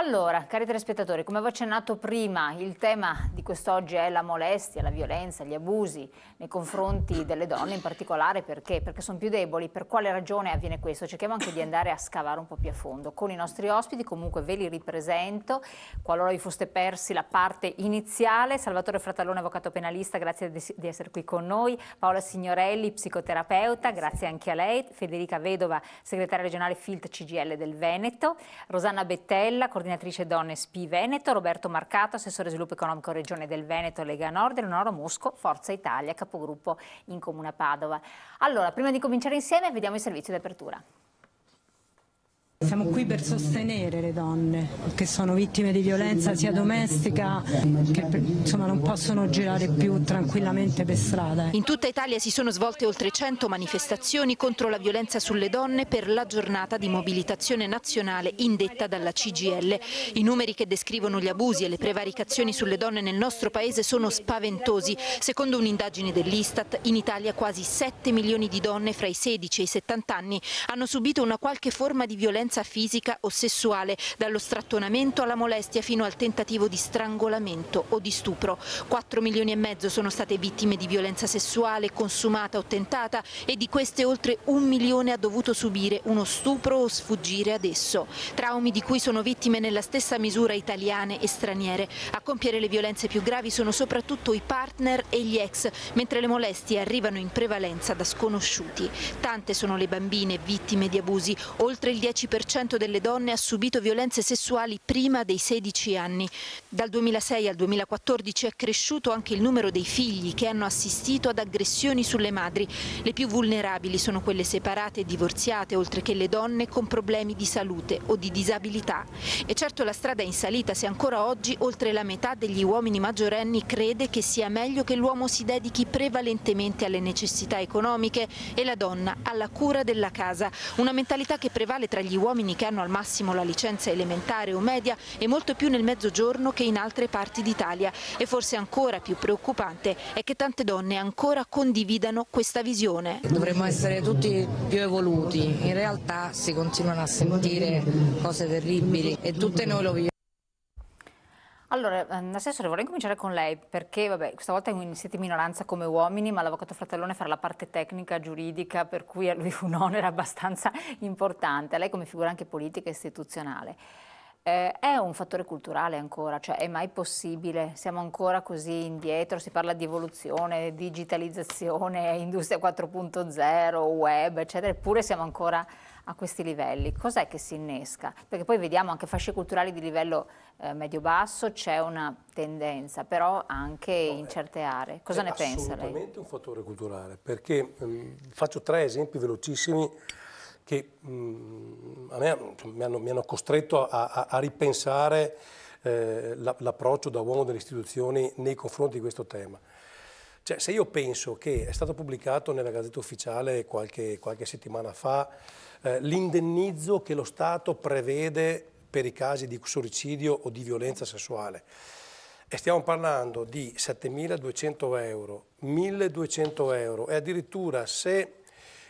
Allora, cari telespettatori, come avevo accennato prima, il tema di quest'oggi è la molestia, la violenza, gli abusi nei confronti delle donne, in particolare perché sono più deboli. Per quale ragione avviene questo? Cerchiamo anche di andare a scavare un po' più a fondo. Con i nostri ospiti comunque ve li ripresento, qualora vi foste persi la parte iniziale. Salvatore Fratallone, avvocato penalista, grazie di essere qui con noi. Paola Signorelli, psicoterapeuta, grazie anche a lei. Federica Vedova, segretaria regionale FILT CGIL del Veneto. Rosanna Bettella, coordinatrice donne SPI Veneto. Roberto Marcato, assessore sviluppo economico regione del Veneto, Lega Nord. E Leonora Musco, Forza Italia, capogruppo in Comune Padova. Allora, prima di cominciare insieme, vediamo i servizi di apertura. Siamo qui per sostenere le donne che sono vittime di violenza sia domestica che insomma non possono girare più tranquillamente per strada. In tutta Italia si sono svolte oltre 100 manifestazioni contro la violenza sulle donne per la giornata di mobilitazione nazionale indetta dalla CGIL. I numeri che descrivono gli abusi e le prevaricazioni sulle donne nel nostro paese sono spaventosi. Secondo un'indagine dell'Istat, in Italia quasi 7 milioni di donne fra i 16 e i 70 anni hanno subito una qualche forma di violenza fisica o sessuale, dallo strattonamento alla molestia fino al tentativo di strangolamento o di stupro. 4 milioni e mezzo sono state vittime di violenza sessuale consumata o tentata e di queste oltre 1 milione ha dovuto subire uno stupro o sfuggire ad esso. Traumi di cui sono vittime nella stessa misura italiane e straniere. A compiere le violenze più gravi sono soprattutto i partner e gli ex, mentre le molestie arrivano in prevalenza da sconosciuti. Tante sono le bambine vittime di abusi, oltre il 10% delle donne ha subito violenze sessuali prima dei 16 anni. Dal 2006 al 2014 è cresciuto anche il numero dei figli che hanno assistito ad aggressioni sulle madri. Le più vulnerabili sono quelle separate e divorziate, oltre che le donne con problemi di salute o di disabilità. E certo la strada è in salita se ancora oggi oltre la metà degli uomini maggiorenni crede che sia meglio che l'uomo si dedichi prevalentemente alle necessità economiche e la donna alla cura della casa. Una mentalità che prevale tra gli uomini che hanno al massimo la licenza elementare o media e molto più nel mezzogiorno che in altre parti d'Italia. E forse ancora più preoccupante è che tante donne ancora condividano questa visione. Dovremmo essere tutti più evoluti, in realtà si continuano a sentire cose terribili e tutte noi lo viviamo. Allora, Assessore, vorrei cominciare con lei perché, vabbè, questa volta siete in minoranza come uomini, ma l'avvocato Fratallone farà la parte tecnica, giuridica, per cui a lui un onere abbastanza importante. Lei come figura anche politica e istituzionale. È un fattore culturale ancora, cioè è mai possibile? Siamo ancora così indietro, si parla di evoluzione, digitalizzazione, industria 4.0, web, eccetera, eppure siamo ancora a questi livelli. Cos'è che si innesca? Perché poi vediamo anche fasce culturali di livello medio-basso, c'è una tendenza, però anche in certe aree. Cosa ne pensa lei? È assolutamente un fattore culturale, perché faccio 3 esempi velocissimi che a me mi hanno costretto a ripensare l'approccio da uomo delle istituzioni nei confronti di questo tema. Cioè, se io penso che è stato pubblicato nella Gazzetta Ufficiale qualche settimana fa l'indennizzo che lo Stato prevede per i casi di suicidio o di violenza sessuale, e stiamo parlando di 7.200 euro, 1.200 euro e addirittura se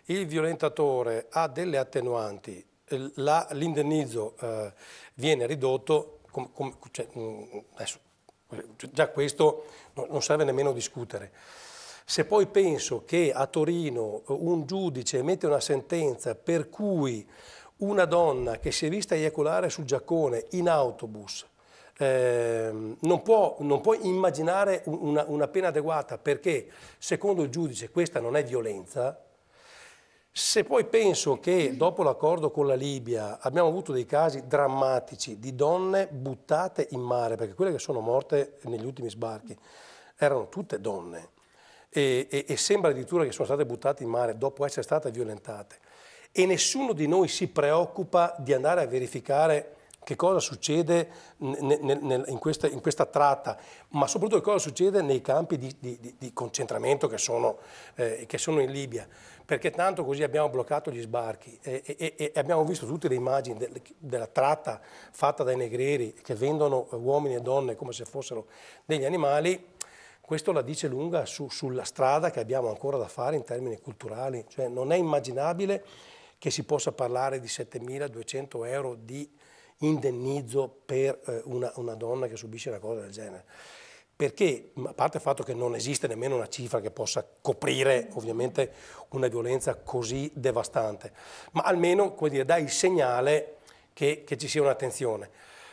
il violentatore ha delle attenuanti, l'indennizzo viene ridotto, adesso, già questo non serve nemmeno discutere. Se poi penso che a Torino un giudice emette una sentenza per cui una donna che si è vista eiaculare sul giaccone in autobus non può immaginare una pena adeguata perché secondo il giudice questa non è violenza. Se poi penso che dopo l'accordo con la Libia abbiamo avuto dei casi drammatici di donne buttate in mare, perché quelle che sono morte negli ultimi sbarchi erano tutte donne e sembra addirittura che sono state buttate in mare dopo essere state violentate, e nessuno di noi si preoccupa di andare a verificare che cosa succede in questa tratta, ma soprattutto che cosa succede nei campi di concentramento che sono in Libia, perché tanto così abbiamo bloccato gli sbarchi e abbiamo visto tutte le immagini della tratta fatta dai negrieri che vendono uomini e donne come se fossero degli animali. Questo la dice lunga sulla strada che abbiamo ancora da fare in termini culturali, cioè non è immaginabile che si possa parlare di 7.200 euro di indennizzo per una donna che subisce una cosa del genere. Perché, a parte il fatto che non esiste nemmeno una cifra che possa coprire ovviamente una violenza così devastante, ma almeno, come dire, dà il segnale che ci sia un'attenzione.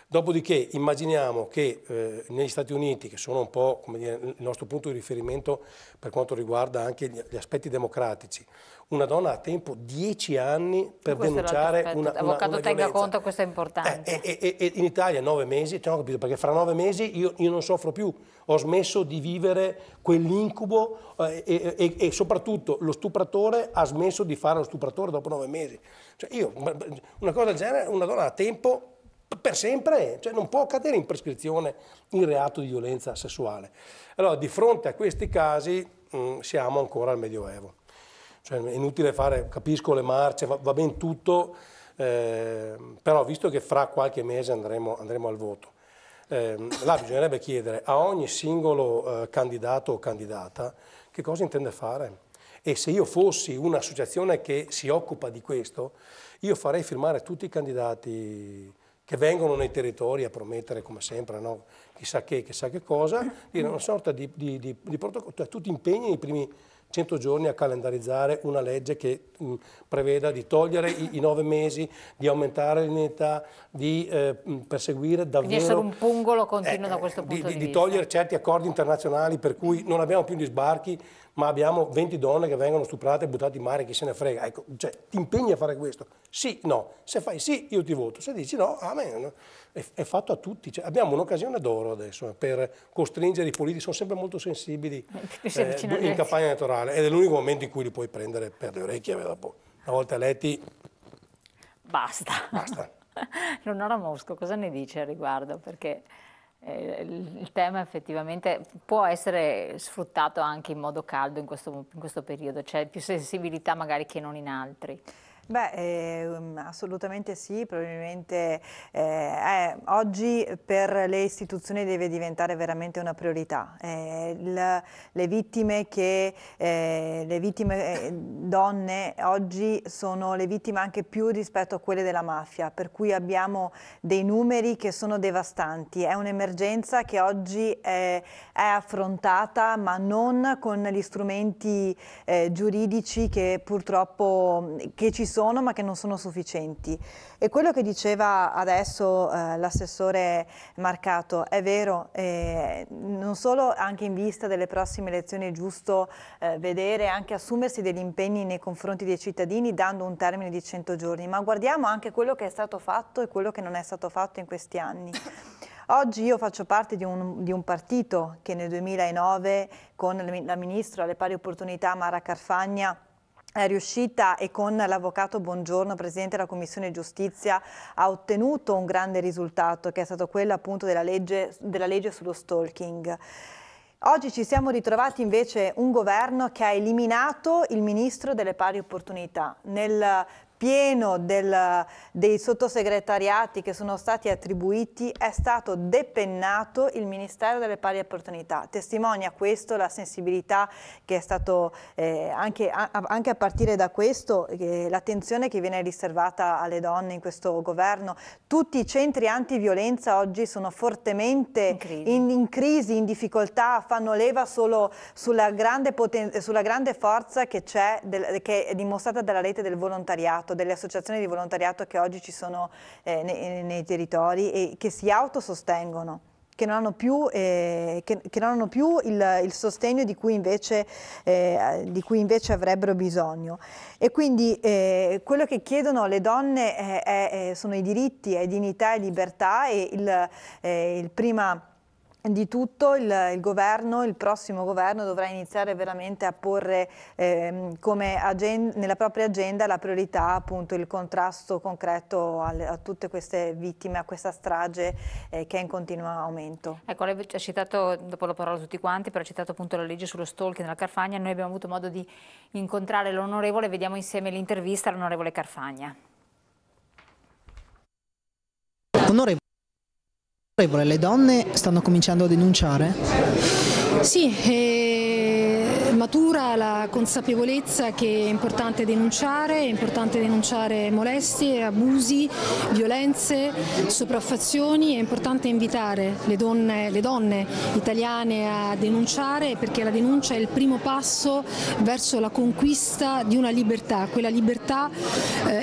Dopodiché immaginiamo che negli Stati Uniti, che sono un po', come dire, il nostro punto di riferimento per quanto riguarda anche gli aspetti democratici, una donna ha tempo 10 anni per denunciare una Avvocato, tenga violenza. conto, questo è importante. E in Italia 9 mesi, cioè, non ho capito, perché fra 9 mesi io non soffro più, ho smesso di vivere quell'incubo e soprattutto lo stupratore ha smesso di fare lo stupratore dopo 9 mesi. Cioè una cosa del genere, una donna ha tempo per sempre, cioè non può cadere in prescrizione il reato di violenza sessuale. Allora, di fronte a questi casi siamo ancora al Medioevo. Cioè, è inutile fare, capisco le marce, va ben tutto, però visto che fra qualche mese andremo al voto, là bisognerebbe chiedere a ogni singolo candidato o candidata che cosa intende fare. E se io fossi un'associazione che si occupa di questo, io farei firmare tutti i candidati che vengono nei territori a promettere, come sempre, no? chissà che cosa, dire una sorta di protocollo, cioè tutti impegni nei primi 100 giorni a calendarizzare una legge che preveda di togliere i 9 mesi, di aumentare l'indennità, di perseguire davvero... Quindi essere un pungolo continuo da questo punto di vista. Di togliere certi accordi internazionali per cui non abbiamo più gli sbarchi, ma abbiamo 20 donne che vengono stuprate e buttate in mare, chi se ne frega. Ecco, cioè, ti impegni a fare questo? Sì, no. Se fai sì, io ti voto. Se dici no, amen. È fatto a tutti. Cioè, abbiamo un'occasione d'oro adesso per costringere i politici, sono sempre molto sensibili in campagna elettorale ed è l'unico momento in cui li puoi prendere per le orecchie e dopo, una volta eletti, basta. Basta. Leonora Mosco, cosa ne dice al riguardo? Perché il tema effettivamente può essere sfruttato anche in modo caldo in questo periodo, c'è più sensibilità magari che non in altri. Beh, assolutamente sì, probabilmente oggi per le istituzioni deve diventare veramente una priorità. Le vittime donne oggi sono le vittime anche più rispetto a quelle della mafia, per cui abbiamo dei numeri che sono devastanti. È un'emergenza che oggi è affrontata, ma non con gli strumenti giuridici che purtroppo ci sono, ma che non sono sufficienti. E quello che diceva adesso l'assessore Marcato è vero, non solo anche in vista delle prossime elezioni è giusto vedere, anche assumersi degli impegni nei confronti dei cittadini dando un termine di 100 giorni, ma guardiamo anche quello che è stato fatto e quello che non è stato fatto in questi anni. Oggi io faccio parte di un partito che nel 2009 con la Ministra alle pari opportunità Mara Carfagna è riuscita e con l'avvocato Bongiorno, Presidente della Commissione Giustizia, ha ottenuto un grande risultato che è stato quello appunto della legge sullo stalking. Oggi ci siamo ritrovati invece un governo che ha eliminato il Ministro delle pari opportunità. Nel pieno dei sottosegretariati che sono stati attribuiti è stato depennato il Ministero delle pari opportunità. Testimonia questo la sensibilità che è stato anche a partire da questo, l'attenzione che viene riservata alle donne in questo governo. Tutti i centri antiviolenza oggi sono fortemente in crisi, in difficoltà, fanno leva solo sulla grande forza che è dimostrata dalla rete del volontariato, delle associazioni di volontariato che oggi ci sono nei territori e che si autosostengono, che non hanno più il sostegno di cui invece avrebbero bisogno. E quindi quello che chiedono le donne sono i diritti, dignità e libertà, e il prima di tutto il prossimo governo dovrà iniziare veramente a porre nella propria agenda la priorità, appunto, il contrasto concreto a tutte queste vittime, a questa strage che è in continuo aumento. Ecco, lei ha citato, dopo la parola tutti quanti, però ha citato appunto la legge sullo stalking della Carfagna. Noi abbiamo avuto modo di incontrare l'onorevole, vediamo insieme l'intervista all'onorevole Carfagna. Onorevole, le donne stanno cominciando a denunciare? Sì, matura la consapevolezza che è importante denunciare molestie, abusi, violenze, sopraffazioni, è importante invitare le donne italiane a denunciare, perché la denuncia è il primo passo verso la conquista di una libertà, quella libertà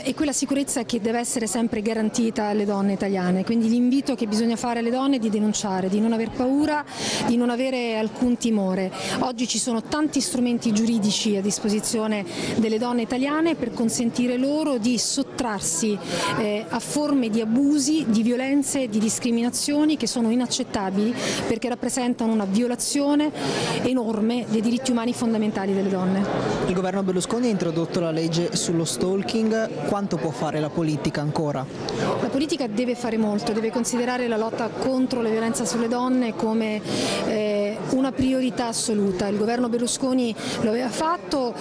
e quella sicurezza che deve essere sempre garantita alle donne italiane. Quindi l'invito che bisogna fare alle donne è di denunciare, di non aver paura, di non avere alcun timore. Oggi ci sono tanti strumenti giuridici a disposizione delle donne italiane per consentire loro di sottrarsi a forme di abusi, di violenze, di discriminazioni che sono inaccettabili, perché rappresentano una violazione enorme dei diritti umani fondamentali delle donne. Il governo Berlusconi ha introdotto la legge sullo stalking, quanto può fare la politica ancora? La politica deve fare molto, deve considerare la lotta contro la violenza sulle donne come una priorità assoluta. Il governo Berlusconi lo aveva fatto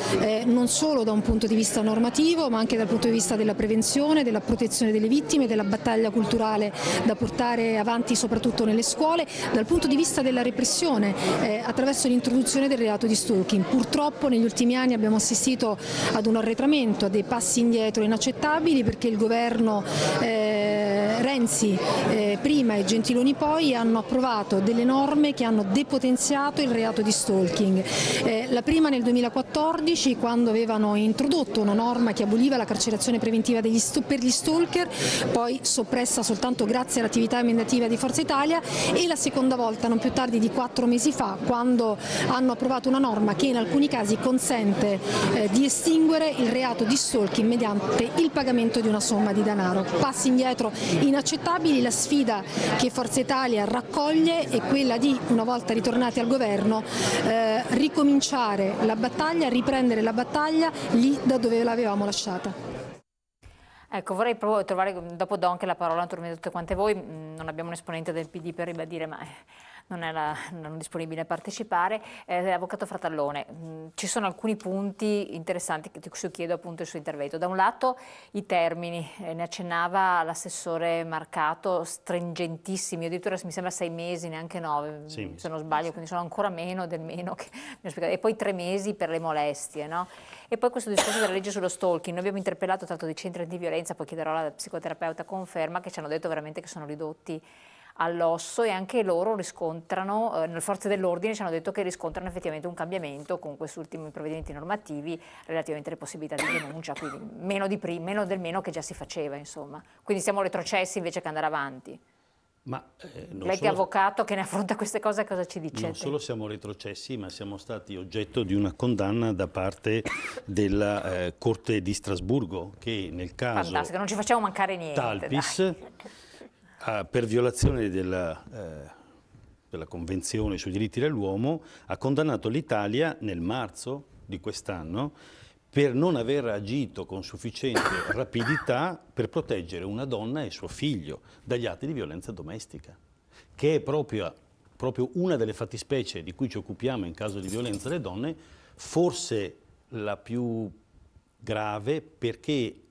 non solo da un punto di vista normativo, ma anche dal punto di vista della prevenzione, della protezione delle vittime, della battaglia culturale da portare avanti soprattutto nelle scuole, dal punto di vista della repressione attraverso l'introduzione del reato di stalking. Purtroppo negli ultimi anni abbiamo assistito ad un arretramento, a dei passi indietro inaccettabili, perché il governo Renzi prima e Gentiloni poi hanno approvato delle norme che hanno depotenziato il reato di stalking. La prima nel 2014, quando avevano introdotto una norma che aboliva la carcerazione preventiva per gli stalker, poi soppressa soltanto grazie all'attività emendativa di Forza Italia, e la seconda volta non più tardi di 4 mesi fa, quando hanno approvato una norma che in alcuni casi consente di estinguere il reato di stalking mediante il pagamento di una somma di denaro. Passi indietro inaccettabili. La sfida che Forza Italia raccoglie è quella di, una volta ritornati al governo, ricominciare la battaglia, riprendere la battaglia lì da dove l'avevamo lasciata. Ecco, vorrei trovare, dopo do anche la parola a tutte quante voi, non abbiamo un esponente del PD per ribadire, ma non è disponibile a partecipare. Avvocato Fratallone, ci sono alcuni punti interessanti di cui chiedo appunto il suo intervento. Da un lato i termini, ne accennava l'assessore Marcato, stringentissimi, addirittura mi sembra 6 mesi, neanche 9, sì, se non sbaglio, quindi sono ancora meno del meno che mi ho spiegato. E poi 3 mesi per le molestie, no? E poi questo discorso della legge sullo stalking, noi abbiamo interpellato tanto di centri antiviolenza, poi chiederò alla psicoterapeuta conferma, che ci hanno detto veramente che sono ridotti all'osso, e anche loro riscontrano, nelle forze dell'ordine ci hanno detto che riscontrano effettivamente un cambiamento con questi ultimi provvedimenti normativi relativamente alle possibilità di denuncia, quindi meno del meno che già si faceva, insomma. Quindi siamo retrocessi invece che andare avanti. Ma, lei che è avvocato, che ne affronta queste cose, cosa ci dice? Non solo siamo retrocessi, ma siamo stati oggetto di una condanna da parte della Corte di Strasburgo, che nel caso fantastico, non ci facciamo mancare niente, Talpis, per violazione della Convenzione sui diritti dell'uomo, ha condannato l'Italia nel marzo di quest'anno per non aver agito con sufficiente rapidità per proteggere una donna e suo figlio dagli atti di violenza domestica, che è proprio una delle fattispecie di cui ci occupiamo in caso di violenza alle donne, forse la più grave, perché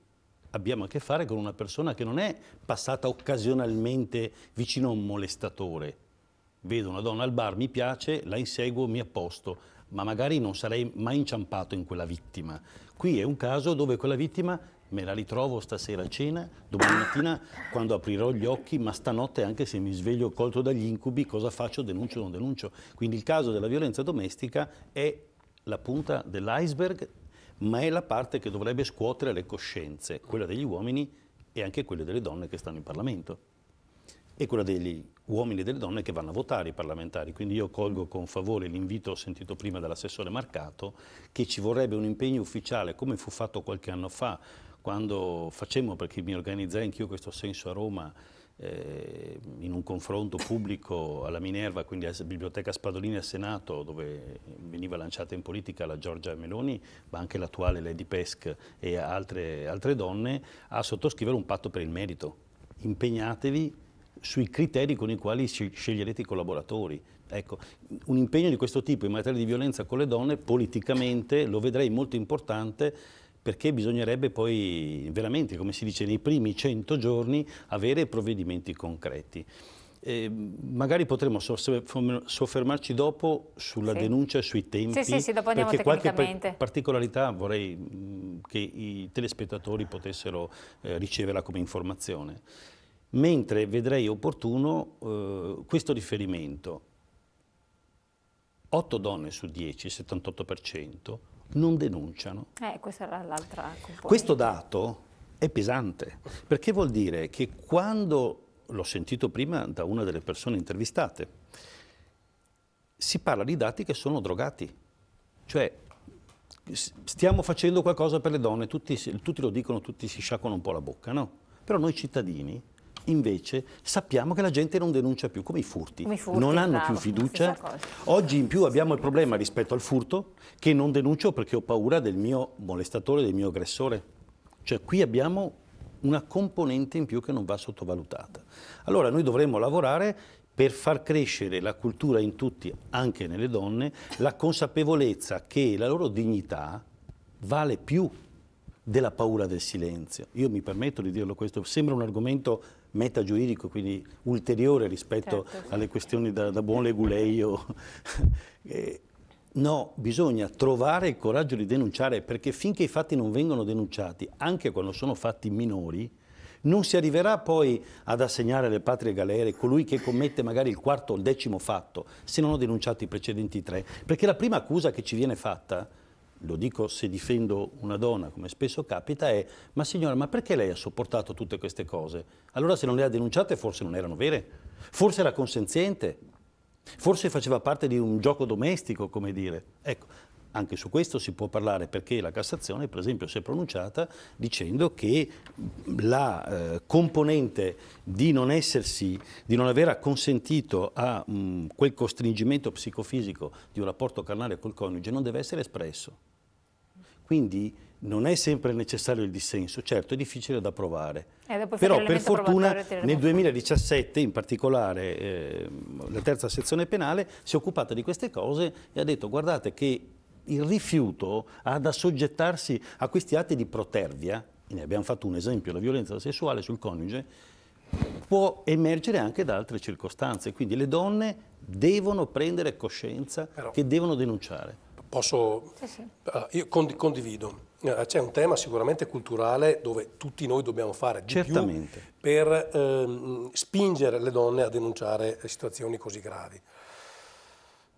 abbiamo a che fare con una persona che non è passata occasionalmente vicino a un molestatore. Vedo una donna al bar, mi piace, la inseguo, mi apposto, ma magari non sarei mai inciampato in quella vittima. Qui è un caso dove quella vittima me la ritrovo stasera a cena, domani mattina quando aprirò gli occhi, ma stanotte anche se mi sveglio colto dagli incubi, cosa faccio? Denuncio o non denuncio? Quindi il caso della violenza domestica è la punta dell'iceberg, ma è la parte che dovrebbe scuotere le coscienze, quella degli uomini e anche quelle delle donne che stanno in Parlamento, e quella degli uomini e delle donne che vanno a votare i parlamentari. Quindi io colgo con favore l'invito sentito prima dall'assessore Marcato, che ci vorrebbe un impegno ufficiale, come fu fatto qualche anno fa, quando facemmo, perché mi organizzai anch'io questo senso a Roma, in un confronto pubblico alla Minerva, quindi alla Biblioteca Spadolini al Senato, dove veniva lanciata in politica la Giorgia Meloni, ma anche l'attuale Lady Pesch e altre donne, a sottoscrivere un patto per il merito. Impegnatevi sui criteri con i quali sceglierete i collaboratori. Ecco, un impegno di questo tipo in materia di violenza con le donne politicamente lo vedrei molto importante, perché bisognerebbe poi veramente, come si dice, nei primi 100 giorni avere provvedimenti concreti. Magari potremmo soffermarci dopo sulla denuncia e sui tempi, sì, dopo andiamo perché qualche tecnicamente. particolarità vorrei che i telespettatori potessero riceverla come informazione. Mentre vedrei opportuno questo riferimento. 8 donne su 10, 78%, non denunciano. Questa era l'altra componente. Questo dato è pesante, perché vuol dire che quando, l'ho sentito prima da una delle persone intervistate, si parla di dati che sono drogati. Cioè, stiamo facendo qualcosa per le donne, tutti lo dicono, tutti si sciacquano un po' la bocca, no? Però noi cittadini invece sappiamo che la gente non denuncia più, come i furti, non hanno più fiducia. Oggi in più abbiamo il problema rispetto al furto, che non denuncio perché ho paura del mio molestatore, del mio aggressore. Cioè qui abbiamo una componente in più che non va sottovalutata. Allora noi dovremmo lavorare per far crescere la cultura in tutti, anche nelle donne, la consapevolezza che la loro dignità vale più della paura del silenzio. Io mi permetto di dirlo questo, sembra un argomento metagiuridico, quindi ulteriore rispetto alle questioni da buon leguleio. No, bisogna trovare il coraggio di denunciare, perché finché i fatti non vengono denunciati, anche quando sono fatti minori, non si arriverà poi ad assegnare alle patrie galere colui che commette magari il quarto o il 10° fatto, se non ho denunciato i precedenti 3. Perché la prima accusa che ci viene fatta, lo dico se difendo una donna, come spesso capita, è: ma signora, ma perché lei ha sopportato tutte queste cose? Allora se non le ha denunciate forse non erano vere, forse era consenziente, forse faceva parte di un gioco domestico, come dire. Ecco, anche su questo si può parlare, perché la Cassazione, per esempio, si è pronunciata dicendo che la componente di non aver acconsentito a quel costringimento psicofisico di un rapporto carnale col coniuge non deve essere espresso. Quindi non è sempre necessario il dissenso, certo è difficile da provare, però per fortuna nel 2017 in particolare la terza sezione penale si è occupata di queste cose e ha detto: guardate che il rifiuto ad assoggettarsi a questi atti di protervia, ne abbiamo fatto un esempio, la violenza sessuale sul coniuge, può emergere anche da altre circostanze, quindi le donne devono prendere coscienza che devono denunciare. Posso? Sì. Io condivido. C'è un tema sicuramente culturale dove tutti noi dobbiamo fare di più per spingere le donne a denunciare situazioni così gravi.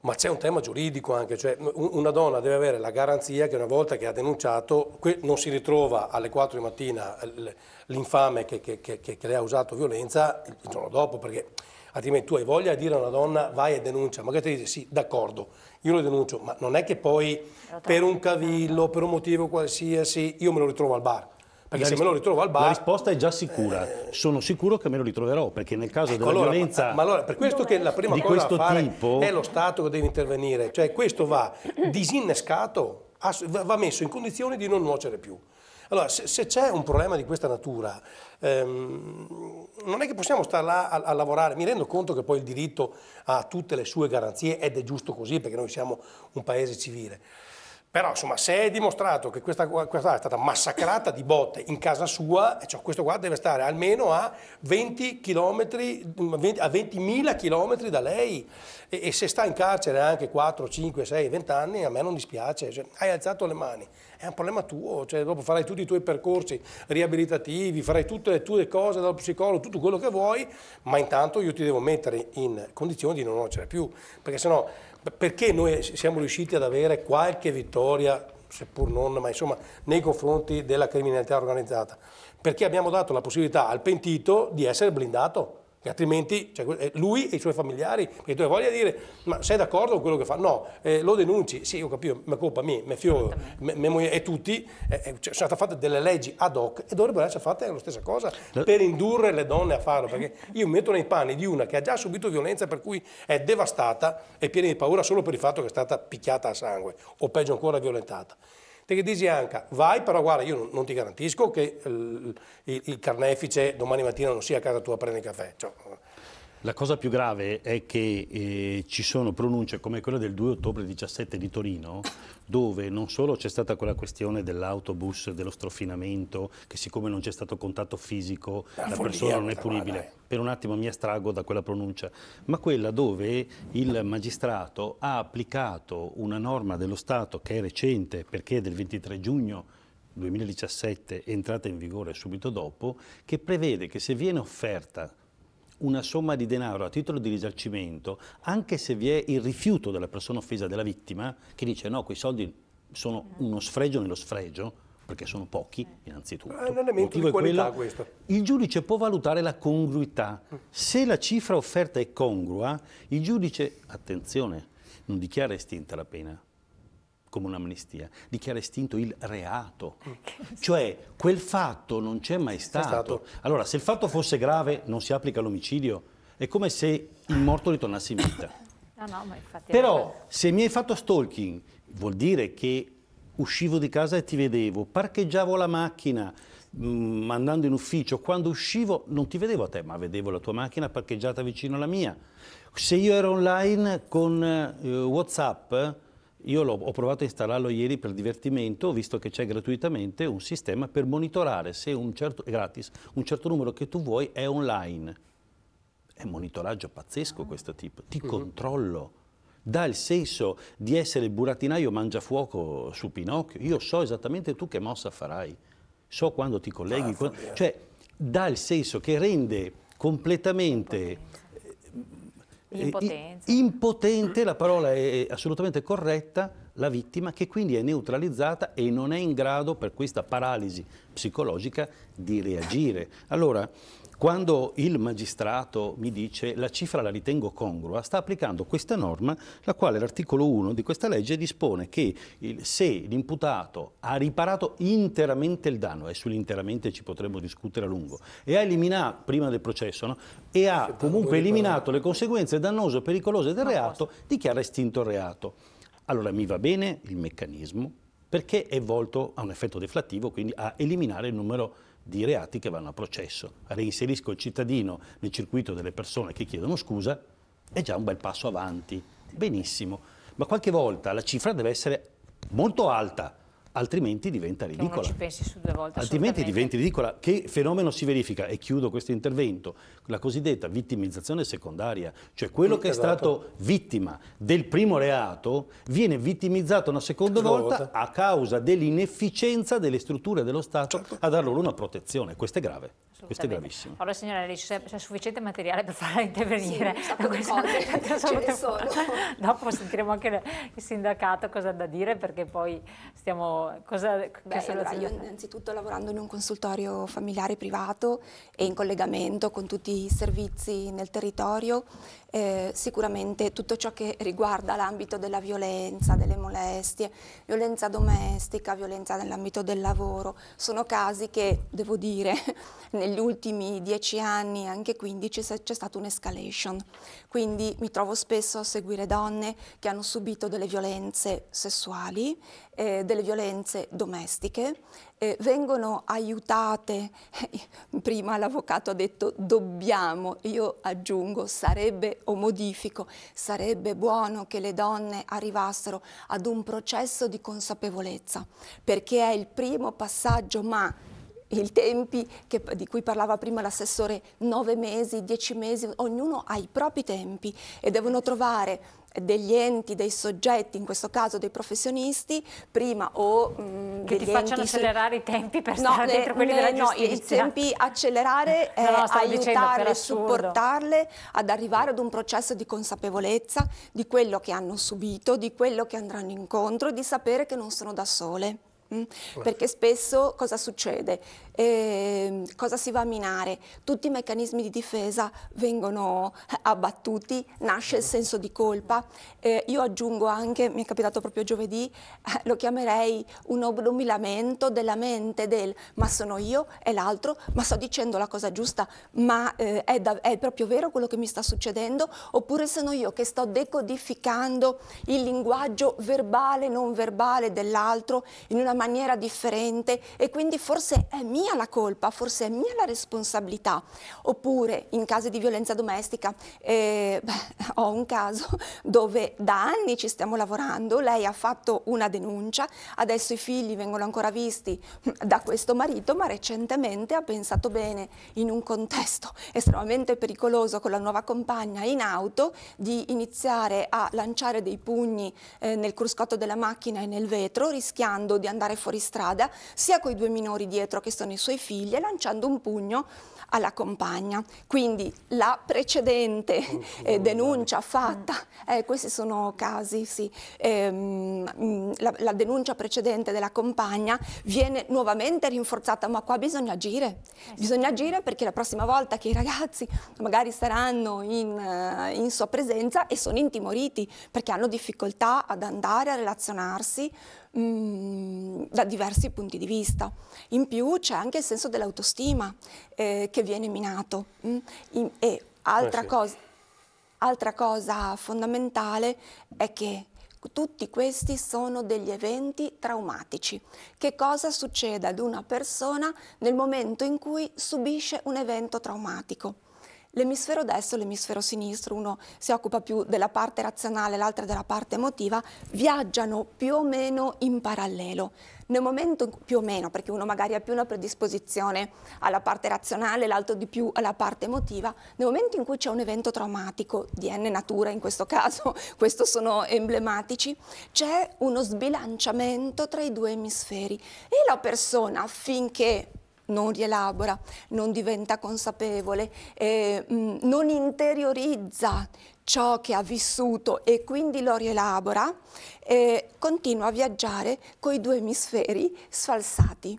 Ma c'è un tema giuridico anche, cioè una donna deve avere la garanzia che una volta che ha denunciato non si ritrova alle 4 di mattina l'infame che le ha usato violenza il giorno dopo, perché altrimenti tu hai voglia di dire a una donna vai e denuncia, magari ti dice sì, d'accordo, io lo denuncio, ma non è che poi per un cavillo, per un motivo qualsiasi, io me lo ritrovo al bar. Perché se me lo ritrovo al bar... La risposta è già sicura, sono sicuro che me lo ritroverò, perché nel caso della violenza... Ma allora, per questo che la prima cosa da fare è lo Stato che deve intervenire, cioè questo va disinnescato, va messo in condizioni di non nuocere più. Allora, se c'è un problema di questa natura, non è che possiamo stare là a lavorare. Mi rendo conto che poi il diritto ha tutte le sue garanzie ed è giusto così, perché noi siamo un paese civile. Però insomma, se è dimostrato che questa è stata massacrata di botte in casa sua, cioè, questo qua deve stare almeno a 20 chilometri, a 20.000 chilometri da lei, e se sta in carcere anche 4, 5, 6, 20 anni, a me non dispiace, cioè, hai alzato le mani, è un problema tuo, cioè, dopo farai tutti i tuoi percorsi riabilitativi, farai tutte le tue cose dal psicologo, tutto quello che vuoi, ma intanto io ti devo mettere in condizioni di non nuocere più, perché sennò... Perché noi siamo riusciti ad avere qualche vittoria, seppur non, ma insomma, nei confronti della criminalità organizzata? Perché abbiamo dato la possibilità al pentito di essere blindato, che altrimenti cioè, lui e i suoi familiari, perché tu hai voglia di dire, ma sei d'accordo con quello che fa? No, lo denunci, sì, ho capito, ma colpa mia, mio figlio, mia moglie e tutti, sono state fatte delle leggi ad hoc e dovrebbero essere fatte la stessa cosa per indurre le donne a farlo, perché io mi metto nei panni di una che ha già subito violenza, per cui è devastata e piena di paura solo per il fatto che è stata picchiata a sangue o peggio ancora violentata. Te che dici anche, vai, però guarda, io non ti garantisco che il carnefice domani mattina non sia a casa tua a prendere il caffè. Cioè, La cosa più grave è che ci sono pronunce come quella del 2 ottobre 17 di Torino, dove non solo c'è stata quella questione dell'autobus, dello strofinamento, che siccome non c'è stato contatto fisico la persona non è punibile, per un attimo mi astraggo da quella pronuncia, ma quella dove il magistrato ha applicato una norma dello Stato che è recente, perché è del 23 giugno 2017, è entrata in vigore subito dopo, che prevede che se viene offerta una somma di denaro a titolo di risarcimento, anche se vi è il rifiuto della persona offesa, della vittima, che dice no, quei soldi sono uno sfregio nello sfregio, perché sono pochi, innanzitutto. È un elemento di qualità questo. Il giudice può valutare la congruità. Se la cifra offerta è congrua, il giudice, attenzione, non dichiara estinta la pena, come un'amnistia, dichiara estinto il reato. Cioè, quel fatto non c'è mai stato. Allora, se il fatto fosse grave, non si applica l'omicidio. È come se il morto ritornasse in vita. No, ma infatti però, se mi hai fatto stalking, vuol dire che uscivo di casa e ti vedevo, parcheggiavo la macchina andando in ufficio, quando uscivo non ti vedevo a te, ma vedevo la tua macchina parcheggiata vicino alla mia. Se io ero online con WhatsApp, io ho provato a installarlo ieri per divertimento, visto che c'è gratuitamente un sistema per monitorare se gratis, un certo numero che tu vuoi è online. È un monitoraggio pazzesco questo tipo, ti controllo, dà il senso di essere il burattinaio mangiafuoco su Pinocchio, io so esattamente tu che mossa farai, so quando ti colleghi, cioè dà il senso che rende completamente impotente, la parola è assolutamente corretta, la vittima, che quindi è neutralizzata e non è in grado, per questa paralisi psicologica, di reagire. Allora, quando il magistrato mi dice la cifra la ritengo congrua, sta applicando questa norma, la quale l'articolo 1 di questa legge dispone che se l'imputato ha riparato interamente il danno, e sull'interamente ci potremmo discutere a lungo, e ha eliminato, prima del processo, no? E ha comunque eliminato le conseguenze dannose o pericolose del reato, dichiara estinto il reato. Allora mi va bene il meccanismo, perché è volto a un effetto deflattivo, quindi a eliminare il numero di reati che vanno a processo. Reinserisco il cittadino nel circuito delle persone che chiedono scusa, è già un bel passo avanti. Benissimo, ma qualche volta la cifra deve essere molto alta, altrimenti diventa ridicola. Che uno ci pensi su 2 volte. Altrimenti diventa ridicola. Che fenomeno si verifica? E chiudo questo intervento. La cosiddetta vittimizzazione secondaria, cioè quello che è stato vittima del primo reato viene vittimizzato una seconda volta a causa dell'inefficienza delle strutture dello Stato a dar loro una protezione. Questo è grave. Questo è gravissimo. Allora signora, c'è sufficiente materiale per farla intervenire. Sì, ce ne sono. Dopo sentiremo anche il sindacato cosa ha da dire, perché poi stiamo... Allora, io innanzitutto lavorando in un consultorio familiare privato e in collegamento con tutti i servizi nel territorio, sicuramente tutto ciò che riguarda l'ambito della violenza, delle molestie, violenza domestica, violenza nell'ambito del lavoro, sono casi che, devo dire, negli ultimi 10 anni, anche 15, c'è stata un'escalation. Quindi mi trovo spesso a seguire donne che hanno subito delle violenze sessuali, delle violenze domestiche, vengono aiutate, prima l'avvocato ha detto dobbiamo, io aggiungo sarebbe o modifico, sarebbe buono che le donne arrivassero ad un processo di consapevolezza, perché è il primo passaggio, ma i tempi di cui parlava prima l'assessore, 9 mesi, 10 mesi, ognuno ha i propri tempi e devono trovare degli enti, dei soggetti, in questo caso dei professionisti, prima o che ti facciano accelerare i tempi per stare dentro quelli della giustizia. No, i tempi accelerare, aiutarle, supportarle ad arrivare ad un processo di consapevolezza di quello che hanno subito, di quello che andranno incontro, di sapere che non sono da sole. Perché spesso cosa succede? Cosa si va a minare? Tutti i meccanismi di difesa vengono abbattuti, nasce il senso di colpa. Io aggiungo anche, mi è capitato proprio giovedì, lo chiamerei un obnubilamento della mente del ma sono io e l'altro, ma sto dicendo la cosa giusta, ma è proprio vero quello che mi sta succedendo, oppure sono io che sto decodificando il linguaggio verbale, non verbale dell'altro in una una maniera differente e quindi forse è mia la colpa, forse è mia la responsabilità. Oppure in casi di violenza domestica, ho un caso dove da anni ci stiamo lavorando, lei ha fatto una denuncia, adesso i figli vengono ancora visti da questo marito, ma recentemente ha pensato bene, in un contesto estremamente pericoloso con la nuova compagna in auto, di iniziare a lanciare dei pugni nel cruscotto della macchina e nel vetro, rischiando di andare fuori strada sia con i 2 minori dietro che sono i suoi figli, e lanciando un pugno alla compagna. Quindi la precedente denuncia fatta, questi sono casi, sì, la denuncia precedente della compagna viene nuovamente rinforzata, ma qua bisogna agire perché la prossima volta che i ragazzi magari saranno in sua presenza e sono intimoriti perché hanno difficoltà ad andare a relazionarsi da diversi punti di vista. In più c'è anche il senso dell'autostima che viene minato. E altra cosa fondamentale è che tutti questi sono degli eventi traumatici. Che cosa succede ad una persona nel momento in cui subisce un evento traumatico? L'emisfero destro e l'emisfero sinistro, uno si occupa più della parte razionale, l'altra della parte emotiva, viaggiano più o meno in parallelo. Nel momento, più o meno, perché uno magari ha più una predisposizione alla parte razionale, l'altro di più alla parte emotiva, nel momento in cui c'è un evento traumatico, di n natura in questo caso, questo sono emblematici, c'è uno sbilanciamento tra i 2 emisferi e la persona, finché non rielabora, non diventa consapevole, non interiorizza ciò che ha vissuto e quindi lo rielabora, continua a viaggiare con i 2 emisferi sfalsati.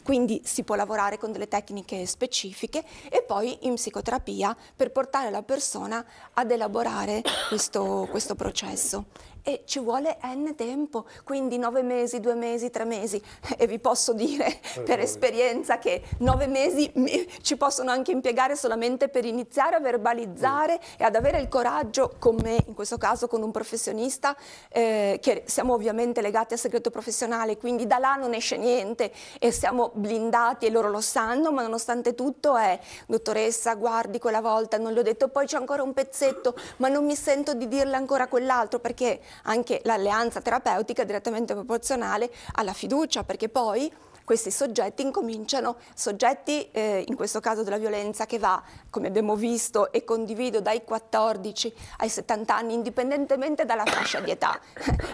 Quindi si può lavorare con delle tecniche specifiche e poi in psicoterapia per portare la persona ad elaborare questo processo. E ci vuole n tempo, quindi 9 mesi, 2 mesi, 3 mesi, e vi posso dire per esperienza che 9 mesi ci possono anche impiegare solamente per iniziare a verbalizzare e ad avere il coraggio, con me, in questo caso con un professionista, che siamo ovviamente legati al segreto professionale, quindi da là non esce niente e siamo blindati e loro lo sanno, ma nonostante tutto è: dottoressa, guardi, quella volta non le ho detto, poi c'è ancora un pezzetto, ma non mi sento di dirle ancora quell'altro, perché anche l'alleanza terapeutica è direttamente proporzionale alla fiducia, perché poi questi soggetti incominciano, in questo caso della violenza, che va, come abbiamo visto e condivido, dai 14 ai 70 anni, indipendentemente dalla fascia di età.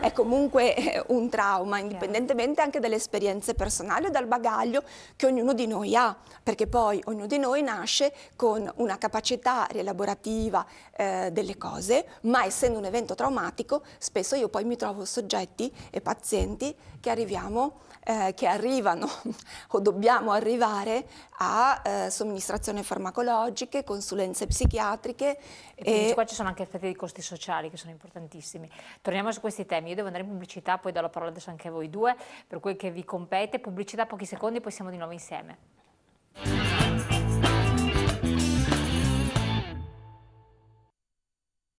È comunque un trauma, indipendentemente anche dalle esperienze personali e dal bagaglio che ognuno di noi ha, perché poi ognuno di noi nasce con una capacità rielaborativa delle cose, ma essendo un evento traumatico, spesso io poi mi trovo soggetti e pazienti che arrivano o dobbiamo arrivare a somministrazioni farmacologiche, consulenze psichiatriche. E qua ci sono anche effetti di costi sociali che sono importantissimi. Torniamo su questi temi. Io devo andare in pubblicità, poi do la parola adesso anche a voi due per quel che vi compete. Pubblicità, pochi secondi, poi siamo di nuovo insieme.